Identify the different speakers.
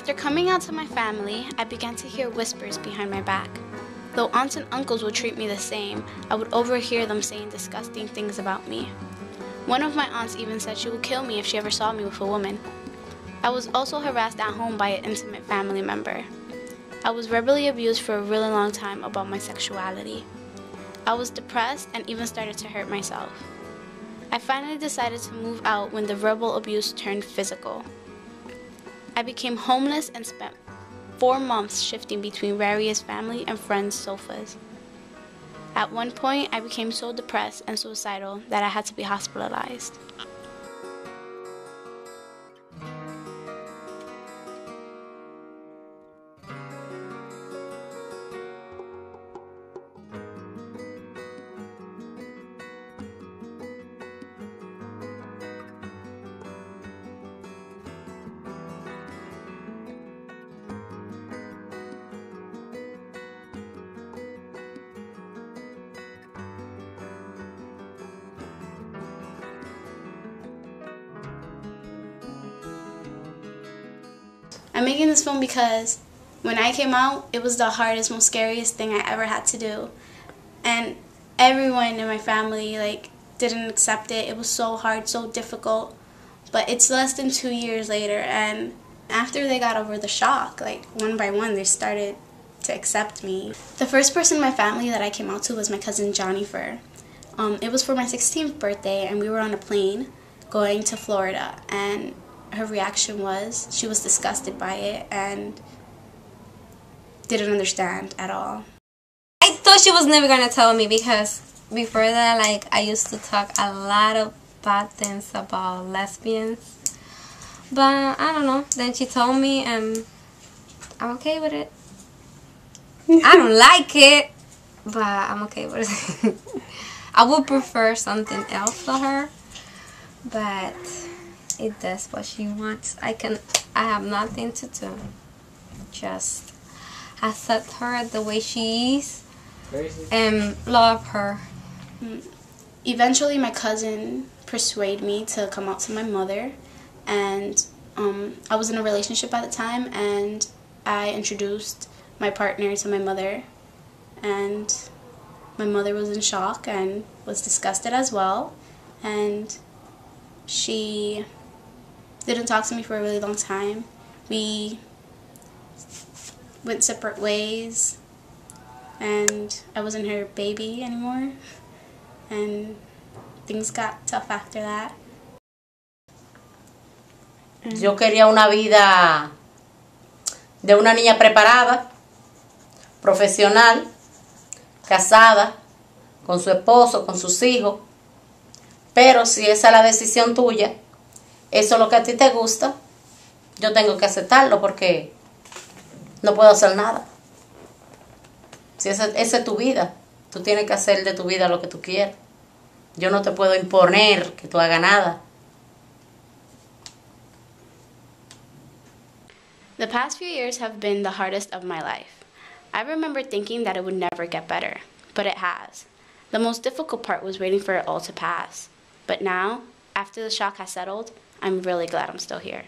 Speaker 1: After coming out to my family, I began to hear whispers behind my back. Though aunts and uncles would treat me the same, I would overhear them saying disgusting things about me. One of my aunts even said she would kill me if she ever saw me with a woman. I was also harassed at home by an intimate family member. I was verbally abused for a really long time about my sexuality. I was depressed and even started to hurt myself. I finally decided to move out when the verbal abuse turned physical. I became homeless and spent 4 months shifting between various family and friends' sofas. At one point, I became so depressed and suicidal that I had to be hospitalized. I'm making this film because when I came out, it was the hardest, most scariest thing I ever had to do. And everyone in my family didn't accept it. It was so hard, so difficult. But it's less than 2 years later, and after they got over the shock, one by one, they started to accept me. The first person in my family that I came out to was my cousin Jennifer. It was for my 16th birthday, and we were on a plane going to Florida, and her reaction was she was disgusted by it and didn't understand at all.
Speaker 2: I thought she was never gonna tell me because before that, I used to talk a lot of bad things about lesbians. But I don't know. Then she told me, and I'm okay with it. I don't like it, but I'm okay with it. I would prefer something else for her, but if that's what she wants, I have nothing to do. Just accept her the way she is and love her.
Speaker 1: Eventually, my cousin persuaded me to come out to my mother, and I was in a relationship at the time, and I introduced my partner to my mother, and my mother was in shock and was disgusted as well, and she didn't talk to me for a really long time. We went separate ways, and I wasn't her baby anymore, and things got tough after that.
Speaker 3: Yo quería una vida de una niña preparada, profesional, casada, con su esposo, con sus hijos, pero si esa es la decisión tuya, eso es lo que a ti te gusta, yo tengo que aceptarlo porque no puedo hacer nada. Si esa es tu vida, tú tienes que hacer de tu vida lo que tú quieras. Yo no te puedo imponer que tú hagas nada.
Speaker 1: The past few years have been the hardest of my life. I remember thinking that it would never get better, but it has. The most difficult part was waiting for it all to pass. But now, after the shock has settled, I'm really glad I'm still here.